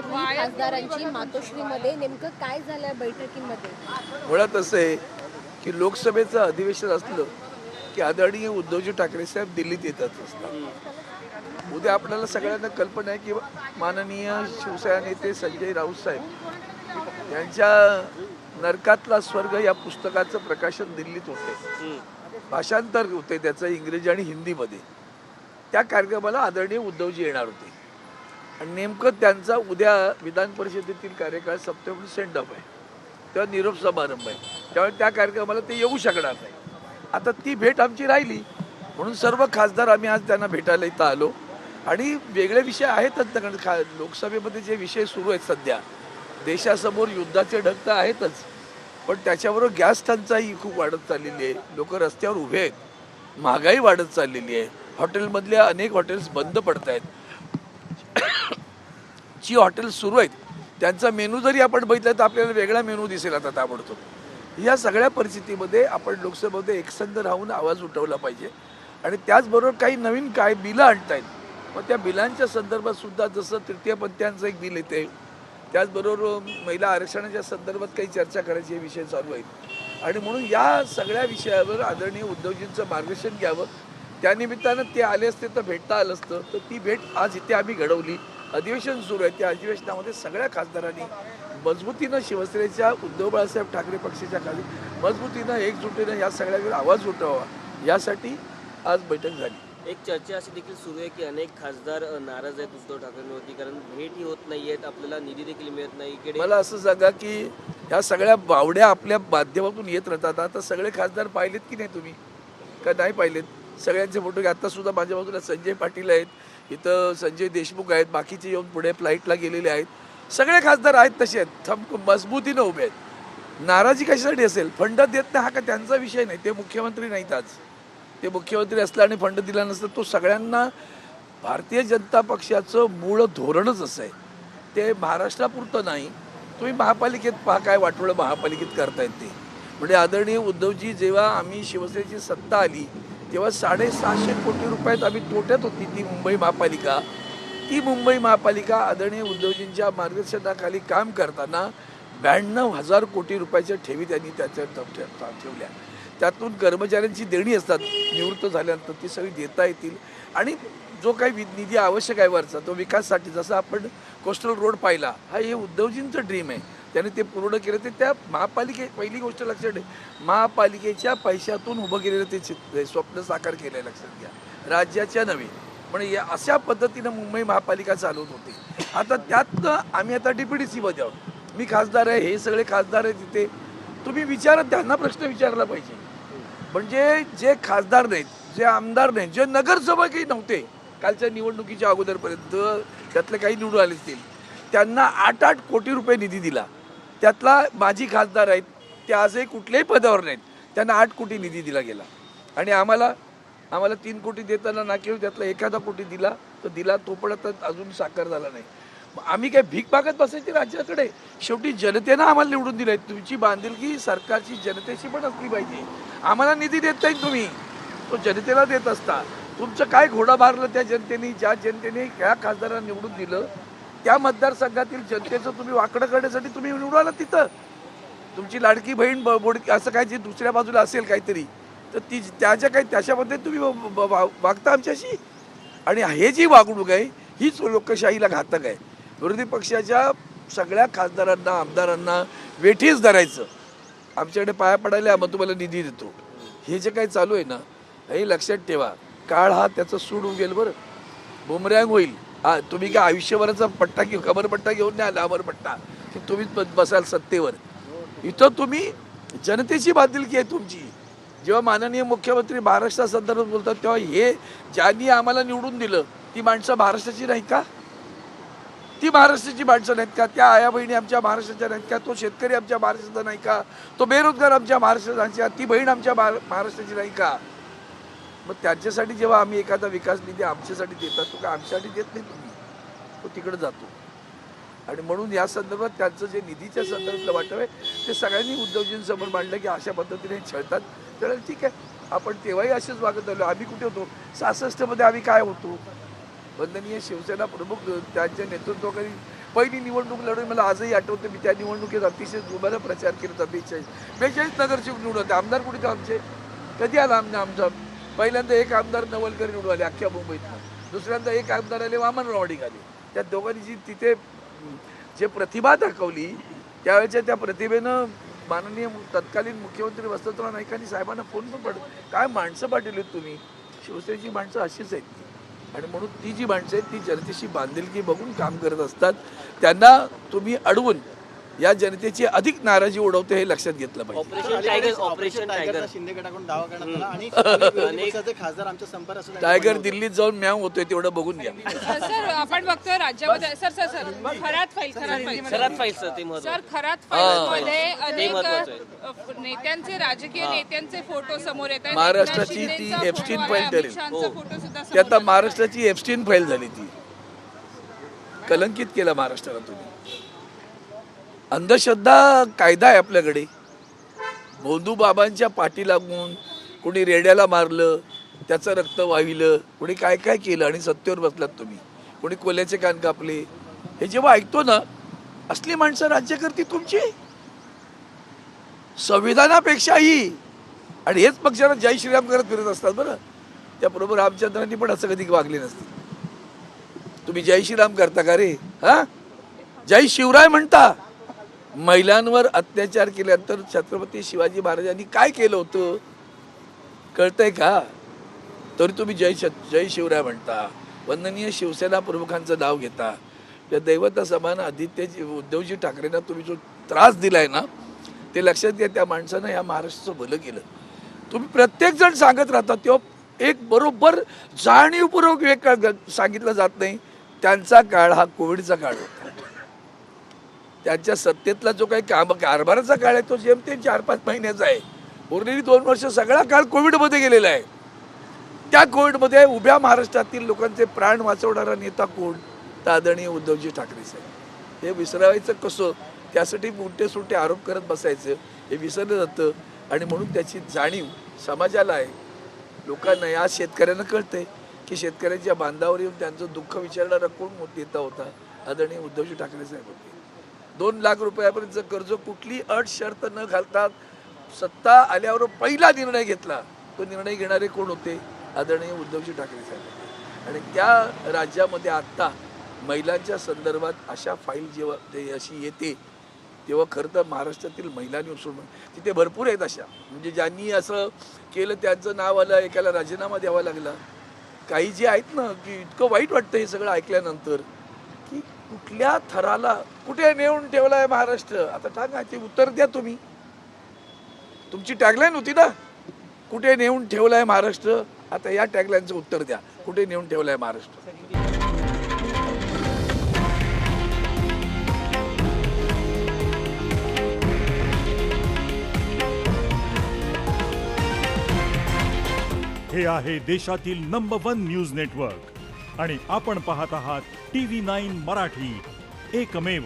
वाढली खासदारांची मातोश्रीमध्ये, नेमकं काय झालं बैठकीमध्ये? मुळात असं आहे की लोकसभेचं अधिवेशन असलं की आदरणीय उद्धवजी ठाकरे साहेब दिल्लीत येतात असतात. उद्या आपल्याला सगळ्यांना कल्पना आहे की माननीय शिवसेना नेते संजय राऊत साहेब यांच्या नरकातला स्वर्ग या पुस्तकाचं प्रकाशन दिल्लीत होते, भाषांतर होते त्याचं इंग्रजी आणि हिंदीमध्ये. त्या कार्यक्रमाला आदरणीय उद्धवजी येणार होते आणि नेमकं त्यांचा उद्या विधान परिषदेतील कार्यकाळ सप्टेंबर सेंड ऑफ आहे, तेव्हा निरोप समारंभ आहे, त्यामुळे त्या कार्यक्रमाला ते येऊ शकणार नाही. आता ती भेट आमची राहिली म्हणून सर्व खासदार आम्ही आज त्यांना भेटायला इथं आलो. आणि वेगळे विषय आहेतच ना, कारण लोकसभेमध्ये जे विषय सुरू आहेत सध्या, देशासमोर युद्धाचे ढग तर आहेतच, पण त्याच्याबरोबर गॅस टंचाई खूप वाढत चाललेली आहे, लोक रस्त्यावर उभे आहेत, महागाई वाढत चाललेली आहे, हॉटेलमधल्या अनेक हॉटेल्स बंद पडत आहेत, जी हॉटेल्स सुरू आहेत त्यांचा मेनू जरी आपण बघितला तर आपल्याला वेगळा मेनू दिसेल आता ताबडतोब. या सगळ्या परिस्थितीमध्ये आपण लोकसभेमध्ये एकसंध राहून आवाज उठवला पाहिजे. आणि त्याचबरोबर काही नवीन काय बिलं आणत आहेत, मग त्या बिलांच्या संदर्भात सुद्धा जसं तृतीयपंथीयांचं एक बिल येते, त्याचबरोबर महिला आरक्षणाच्या संदर्भात काही चर्चा करायचे विषय चालू आहेत. आणि म्हणून या सगळ्या विषयावर आदरणीय उद्धवजींचं मार्गदर्शन घ्यावं. त्यानिमित्तानं ते आले असते तर भेटता आलं असतं, तर ती भेट आज इथे आम्ही घडवली. अधिवेशन सुरू आहे, त्या अधिवेशनामध्ये सगळ्या खासदारांनी मजबूतीनं शिवसेनेच्या उद्धव बाळासाहेब ठाकरे पक्षाच्या खाली मजबूतीनं एकजुटीनं या सगळ्यावर आवाज उठवावा, यासाठी आज बैठक झाली. एक चर्चा अशी देखील सुरू आहे की अनेक खासदार नाराज आहेत उद्धव ठाकरेंवरती, कारण भेटही होत नाही आहेत, आपल्याला निधी देखील मिळत नाही. इकडे मला असं सांगा की ह्या सगळ्या बावड्या आपल्या माध्यमातून येत राहतात. आता सगळे खासदार पाहिलेत की नाही तुम्ही, का नाही पाहिलेत? सगळ्यांचे फोटो आता सुद्धा माझ्या बाजूला संजय पाटील आहेत, इथं संजय देशमुख आहेत, बाकीचे येऊन पुढे फ्लाईटला गेलेले आहेत. सगळे खासदार आहेत तसे आहेत, थंब मजबूतीनं उभे आहेत. नाराजी कशासाठी असेल? फंड देत नाही हा का त्यांचा विषय नाही, ते मुख्यमंत्री नाहीत आज. ते मुख्यमंत्री असला आणि फंड दिला नसतं, तो सगळ्यांना भारतीय जनता पक्षाचं मूळ धोरणच असं आहे, ते महाराष्ट्रापुरतं नाही. तुम्ही महापालिकेत पहा काय वाटोळं महापालिकेत करतायत ते. म्हणजे आदरणीय उद्धवजी जेव्हा आम्ही शिवसेनेची सत्ता आली तेव्हा 750 कोटी रुपयात आम्ही तोट्यात होती ती मुंबई महापालिका. ती मुंबई महापालिका आदरणीय उद्धवजींच्या मार्गदर्शनाखाली काम करताना 92,000 कोटी रुपयाच्या ठेवी त्यांनी त्याच्यात ठेवल्या. त्यातून कर्मचाऱ्यांची देणी असतात निवृत्त झाल्यानंतर, ती सगळी देता येतील. आणि जो काही निधी आवश्यक आहे वरचा तो विकासासाठी, जसं आपण कोस्टल रोड पाहिला, हा हे उद्धवजींचं ड्रीम आहे, त्याने ते पूर्ण केलं. ते त्या पहिली गोष्ट लक्षात ठेव, महापालिकेच्या पैशातून उभं केलेलं ते स्वप्न साकार केलं आहे, लक्षात घ्या, राज्याच्या नव्हे. म्हणजे या अशा पद्धतीनं मुंबई महापालिका चालवत होती. आता त्यातनं आम्ही आता DPDC-मध्ये आहोत, मी खासदार आहे, हे सगळे खासदार आहेत तिथे. तुम्ही विचारा, त्यांना प्रश्न विचारला पाहिजे. म्हणजे जे खासदार नाहीत, जे आमदार नाहीत, जे नगरसेवकही नव्हते कालच्या निवडणुकीच्या अगोदरपर्यंत, त्यातले काही निवडून आले असतील, त्यांना 8-8 कोटी रुपये निधी दिला. त्यातला माजी खासदार आहेत, ते आजही कुठल्याही पदावर नाहीत, त्यांना 8 कोटी निधी दिला गेला. आणि आम्हाला 3 कोटी देताना ना केवळ त्यातला एखादा कोटी दिला तर दिला, तो पण आता अजून साकार झाला नाही. आम्ही काय भीक मागत बसायची राज्याकडे? शेवटी जनतेनं आम्हाला निवडून दिलंय. तुमची बांधिलकी सरकारची जनतेची पण असली पाहिजे. आम्हाला निधी देत नाही तुम्ही, तो जनतेला देत असता. तुमचं काय घोडा मारलं त्या जनतेने, ज्या जनतेने ह्या खासदारांना निवडून दिलं त्या मतदारसंघातील जनतेचं तुम्ही वाकडं करण्यासाठी तुम्ही निवडाला तिथं. तुमची लाडकी बहीण बोडकी असं काय जे दुसऱ्या बाजूला असेल काहीतरी, तर ती त्याच्या काही त्याच्यामध्ये तुम्ही वागता आमच्याशी. आणि हे जी वागणूक आहे हीच लोकशाहीला घातक आहे. विरोधी पक्षाच्या सगळ्या खासदारांना आमदारांना वेठीच धरायचं, आमच्याकडे पाया पडायला मग तुम्हाला निधी देतो, हे जे काही चालू आहे ना, हे लक्षात ठेवा. काळ हा त्याचं सूड उगेल, बरं, बुमरँग होईल. हा, तुम्ही काय आयुष्यभराचा पट्टा कमरपट्टा घेऊन नाही आला, अमरपट्टा, की तुम्हीच बसाल सत्तेवर. इथं तुम्ही जनतेची बांधिलकी आहे तुमची. जेव्हा माननीय मुख्यमंत्री महाराष्ट्रासंदर्भात बोलतात तेव्हा हे ज्यांनी आम्हाला निवडून दिलं ती माणसं महाराष्ट्राची नाही का? ती महाराष्ट्राची माणसं नाहीत का? त्या आया बहिणी आमच्या महाराष्ट्राच्या नाहीत का? तो शेतकरी आमच्या महाराष्ट्राचा नाही का? तो बेरोजगार आमच्या महाराष्ट्राचा, ती बहीण आमच्या महाराष्ट्राची नाही का? मग त्यांच्यासाठी जेव्हा आम्ही एखादा विकास निधी आमच्यासाठी देतात, तो काय आमच्यासाठी देत नाही तुम्ही, तो तिकडे जातो. आणि म्हणून या संदर्भात त्यांचं जे निधीच्या संदर्भातलं वाटप आहे ते सगळ्यांनी उद्धवजींसमोर मांडलं की अशा पद्धतीने छळतात. तर ठीक आहे, आपण तेव्हाही असेच वागत आलो. आम्ही कुठे होतो? 66 मध्ये आम्ही काय होतो? वंदनीय शिवसेना प्रमुख त्यांच्या नेतृत्वाखाली पहिली निवडणूक लढवली मला आजही आठवतं. मी त्या निवडणुकीत अतिशय जोमाने प्रचार केला होता. 42 नगरसेवक निवडून होते. आमदार कुठे आमचे कधी आला आमचा पहिल्यांदा एक आमदार नवलकर निवडून आले अख्ख्या मुंबईतनं. दुसऱ्यांदा एक आमदार आले वामनराव आले. त्या दोघांनी जी तिथे जे प्रतिभा दाखवली त्यावेळेच्या त्या प्रतिभेनं माननीय तत्कालीन मुख्यमंत्री वसंतराव नाईकांनी साहेबांना फोन पण काय माणसं पाठवलीत तुम्ही. शिवसेनेची माणसं अशीच आहेत ती. आणि म्हणून ती जी माणसं आहेत ती जनतेशी बांधिलकी बघून काम करत असतात. त्यांना तुम्ही अडवून या जनतेची अधिक नाराजी ओढवते हे लक्षात घेतलं पाहिजे. ऑपरेशन टायगर शिंदे गटाकडून दावा करण्यात आला आणि विरोधी खासदार आमच्या संपर्क असं टायगर दिल्लीत जाऊन म्याव होतोय तेवढं बघून घ्या. सर आपण बघतोय राज्यामध्ये sir sir sir Kharat file Kharat फाईलचं ते महत्त्वाचं. सर खरात फाईलमध्ये अनेक नेत्यांचे राजकीय नेत्यांचे फोटो समोर येत आहेत. महाराष्ट्राची ती एप्स्टीन फाईल ठरेल. ती आता महाराष्ट्राची एप्स्टीन फाईल झाली. ती कलंकित केलं महाराष्ट्राला तुम्ही. अंधश्रद्धा कायदा आहे आपल्याकडे. भोंदू बाबांच्या पाठी लागून कोणी रेड्याला मारलं, त्याचं रक्त वाहिलं, कोणी काय काय केलं आणि सत्तेवर बसलात तुम्ही. कोणी कोल्याचे कान कापले. हे जेव्हा ऐकतो ना असली माणसं राज्य करते तुमची संविधानापेक्षाही. आणि हेच पक्षाला जय श्रीराम करत फिरत असतात बरं. त्याबरोबर रामचंद्रांनी पण असं कधी वागले नसते. तुम्ही जय श्रीराम करता का रे? हा जय शिवराय म्हणता. महिलांवर अत्याचार केल्यानंतर छत्रपती शिवाजी महाराजांनी काय केलं होतं कळतंय का? तरी तुम्ही जय शिवराय म्हणता. वंदनीय शिवसेना प्रमुखांचं नाव घेता. त्या दैवता समान आदित्य उद्धवजी ठाकरेंना तुम्ही जो त्रास दिलाय ना ते लक्षात घ्या. त्या माणसानं या महाराष्ट्राचं भलं केलं. तुम्ही प्रत्येक जण सांगत राहता तेव्हा एक बरोबर जाणीवपूर्वक एक सांगितलं जात नाही. त्यांचा काळ हा कोविडचा काळ होता. त्यांच्या सत्तेतला जो काही कारभाराचा काळ आहे तो जेमतेम 4-5 महिन्याचा आहे. उरलेली 2 वर्ष सगळा काळ कोविडमध्ये गेलेला आहे. त्या कोविडमध्ये उभ्या महाराष्ट्रातील लोकांचे प्राण वाचवणारा नेता कोण? तर आदरणीय उद्धवजी ठाकरे साहेब. हे विसरायचं कसं? त्यासाठी उलटे सुलटे आरोप करत बसायचं हे विसरलं जातं. आणि म्हणून त्याची जाणीव समाजाला आहे, लोकांना. आज शेतकऱ्यांना कळतंय की शेतकऱ्यांच्या बांधावर येऊन त्यांचं दुःख विचारणारा कोण नेता होता? आदरणीय उद्धवजी ठाकरे साहेब होते. 2 लाख रुपयापर्यंत कर्ज कुठली अट शर्त न घालता सत्ता आल्यावर पहिला निर्णय घेतला. तो निर्णय घेणारे कोण होते? आदरणीय उद्धवजी ठाकरे साहेब. आणि त्या राज्यामध्ये आत्ता महिलांच्या संदर्भात अशा फाईल जेव्हा ते अशी येते तेव्हा खरं तर महाराष्ट्रातील महिलांनी उचलून तिथे भरपूर आहेत अशा. म्हणजे ज्यांनी असं केलं त्यांचं नाव आलं, एकाला राजीनामा द्यावा लागला. काही जे आहेत ना की इतकं वाईट वाटतं हे सगळं ऐकल्यानंतर की कुठल्या थराला कुठे नेऊन ठेवला आहे महाराष्ट्र. आता सांगा ते उत्तर द्या तुम्ही. तुमची टॅगलाईन होती ना कुठे नेऊन ठेवला आहे महाराष्ट्र. आता या टॅगलाईनचं उत्तर द्या. कुठे नेऊन ठेवला आहे महाराष्ट्र. हे आहे देशातील नंबर 1 न्यूज नेटवर्क आणि आपण पाहत आहात TV9 मराठी, एकमेव.